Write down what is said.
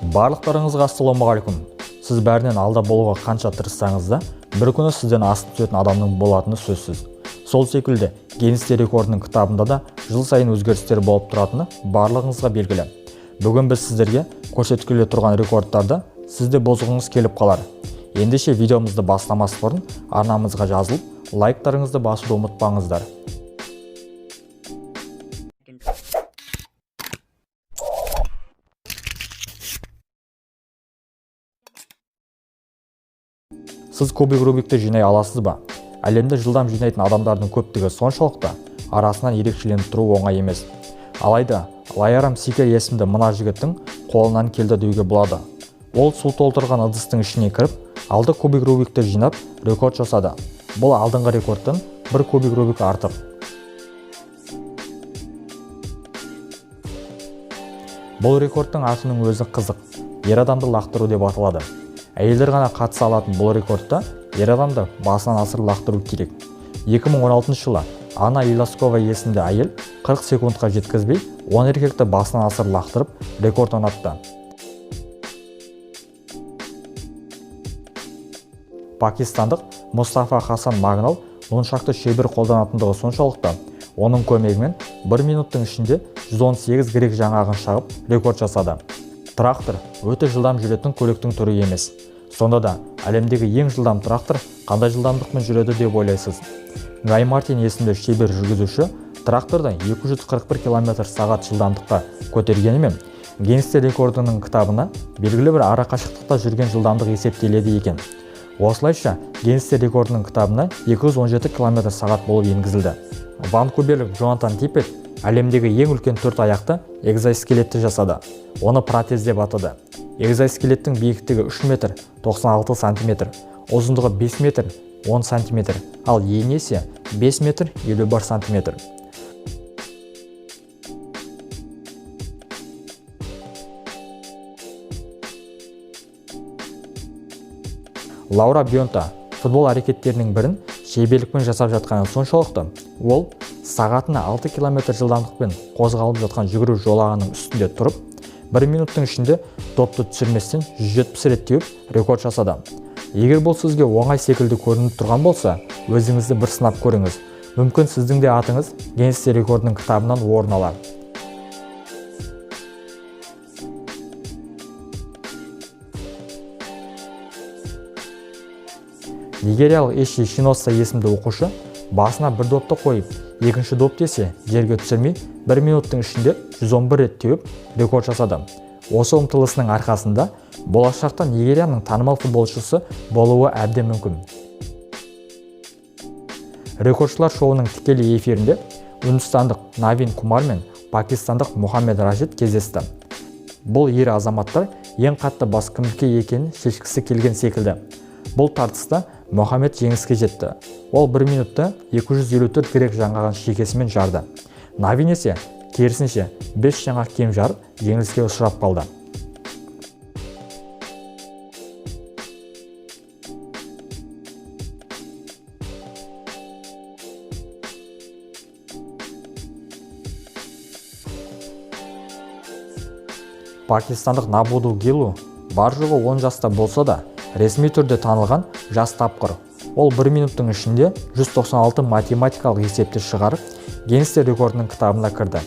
Барлықтарыңызға ассалаумағалейкум. Сіз бәрінен алда болуға қанша тырыссаңыз да, бір күні сізден асып түсетін адамның болатыны сөзсіз. Сол секілді, Гиннестер рекордының кітабында да жыл сайын өзгерістер болып тұратыны барлығыңызға белгілі. Бүгін біз сіздерге көрсеткелі тұрған рекордтарды сізде бұзғыңыз келіп қалар. Ендеше видеомызды бастамас бұрын арнамызға жазылып, лайктарыңызды басуды ұмытпаңыздар. Сіз кубик Рубикті жинай аласыз ба? Әлемде жылдам жинайтын адамдардың көптігі соншалықты, арасынан ерекшеленіп тұру оңай емес. Алайда, Лайарам Сикер есімді мына жігіттің қолынан келді деуге болады. Ол су толтырған ыдыстың ішіне кіріп, алды кубик Рубикті жинап, рекорд жасады. Бұл алдыңғы рекордтан бір кубик Рубик артық. Бұл рекордтың атының өзі қызық. Ер адамды лақтыру деп аталады. Әйелдер ғана қатыса алатын бұл рекордта ер адамды басынан асыр лақтыру керек. 2016 жылы Анна Иласкова есімді әйел 40 секундқа жеткізбей, 10 еркекті басынан асыр лақтырып, рекорд орнатты. Пакистандық Мустафа Хасан Магнал ноншақты шебер қолданатындығы соншалықты, оның көмегімен 1 минуттың ішінде 118 грек жаңағын шағып рекорд жасады. Трактор өте жылдам жүретін көліктің түрі емес. Сонда да әлемдегі ең жылдам трактор қандай жылдамдықпен жүреді деп ойлайсыз? Гай Мартин есімді шебер жүргізуші тракторды 241 км/сағат жылдамдыққа көтергенімен, Гиннестер рекордының кітабына белгілі бір ара қашықтықта жүрген жылдамдық есептеледі екен. Осылайша Гиннестер рекордының кітабына 217 км/сағат болып енгізілді. Ванкуверлік Джонатан Типпет әлемдегі ең үлкен 4 аяқты экзоскелетті жасады. Оны протез деп атады. Экзоскелеттің биіктігі 3 метр 96 сантиметр, ұзындығы 5 метр 10 сантиметр, ал енесі 5 метр 51 сантиметр. Лаура Бьонта футбол әрекеттерінің бірін шеберлікпен жасап жатқаны соншалықты, ол сағатына 6 км жылдамдықпен қозғалып жатқан жүгіру жолағының үстінде тұрып, 1 минуттың ішінде допты түсірместен 170 рет теуіп рекорд жасады. Егер бұл сізге оңай секілді көрініп тұрған болса, өзіңізді бір сынап көріңіз. Мүмкін сіздің де атыңыз Гиннестер рекордының кітабынан орын алар. Нигериялық Эши Шиноса есімді оқушы басына бір допты қойып, екінші доп десе жерге түсірмей 1 минуттың ішінде 111 рет теуіп рекорд жасады. Осы ұмтылысының арқасында болашақта Нигерияның танымал футболшысы болуы әбден мүмкін. Рекордшылар шоуының тікелей эфирінде үндістандық Навин Кумар мен пакистандық Мухаммед Рашид кездесті. Бұл ер азаматтар ең қатты бас кімге екенін шешкісі келген секілді. Бұл тартыста Мухаммед жеңіске жетті. Ол 1 минутта 254 грек жаңғаған шекесімен жарды. Навин есе керісінше 5 жаңғақ кем жарып, жеңіліске ұшырап қалды. Пакистандық Набуду Гилу бар жоғы 10 жаста болса да, ресми түрде танылған жас тапқыр. Ол 1 минуттың ішінде 196 математикалық есепті шығарып, Гиннестер рекордының кітабына кірді.